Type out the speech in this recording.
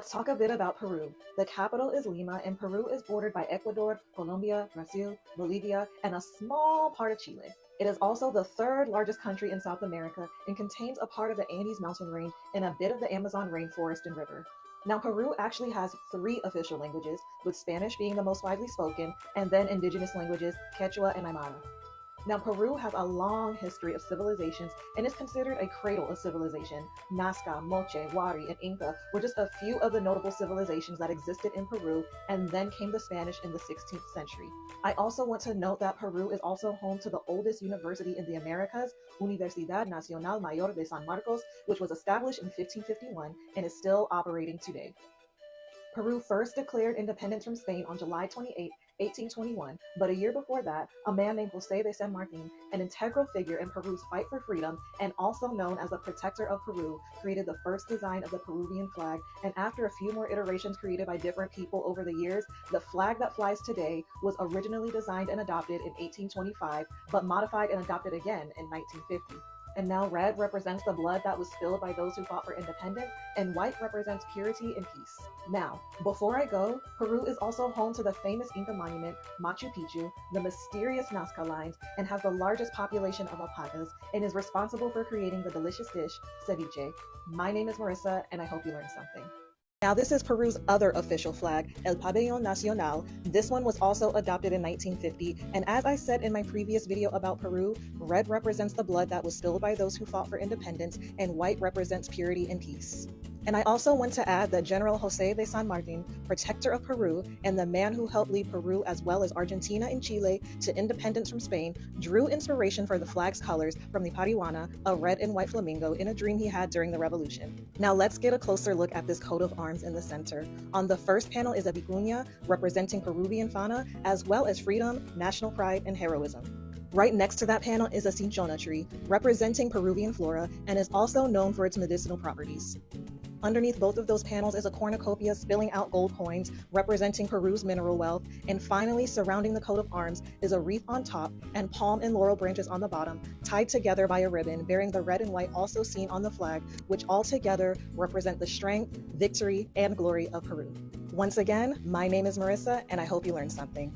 Let's talk a bit about Peru. The capital is Lima, and Peru is bordered by Ecuador, Colombia, Brazil, Bolivia, and a small part of Chile. It is also the third largest country in South America and contains a part of the Andes mountain range and a bit of the Amazon rainforest and river. Now, Peru actually has three official languages, with Spanish being the most widely spoken, and then indigenous languages, Quechua and Aymara. Now, Peru has a long history of civilizations and is considered a cradle of civilization. Nazca, Moche, Wari, and Inca were just a few of the notable civilizations that existed in Peru, and then came the Spanish in the 16th century. I also want to note that Peru is also home to the oldest university in the Americas, Universidad Nacional Mayor de San Marcos, which was established in 1551 and is still operating today. Peru first declared independence from Spain on July 28, 1821, but a year before that, a man named José de San Martín, an integral figure in Peru's fight for freedom and also known as the Protector of Peru, created the first design of the Peruvian flag, and after a few more iterations created by different people over the years, the flag that flies today was originally designed and adopted in 1825, but modified and adopted again in 1950. And now red represents the blood that was spilled by those who fought for independence, and white represents purity and peace. Now, before I go, Peru is also home to the famous Inca monument, Machu Picchu, the mysterious Nazca lines, and has the largest population of alpacas, and is responsible for creating the delicious dish, ceviche. My name is Marissa, and I hope you learned something. Now, this is Peru's other official flag, El Pabellón Nacional. This one was also adopted in 1950, and as I said in my previous video about Peru, red represents the blood that was spilled by those who fought for independence, and white represents purity and peace. And I also want to add that General José de San Martín, protector of Peru, and the man who helped lead Peru as well as Argentina and Chile to independence from Spain, drew inspiration for the flag's colors from the parihuana, a red and white flamingo, in a dream he had during the revolution. Now let's get a closer look at this coat of arms in the center. On the first panel is a vicuña, representing Peruvian fauna, as well as freedom, national pride, and heroism. Right next to that panel is a cinchona tree, representing Peruvian flora, and is also known for its medicinal properties. Underneath both of those panels is a cornucopia spilling out gold coins, representing Peru's mineral wealth. And finally, surrounding the coat of arms is a wreath on top and palm and laurel branches on the bottom, tied together by a ribbon bearing the red and white also seen on the flag, which all together represent the strength, victory, and glory of Peru. Once again, my name is Marissa, and I hope you learned something.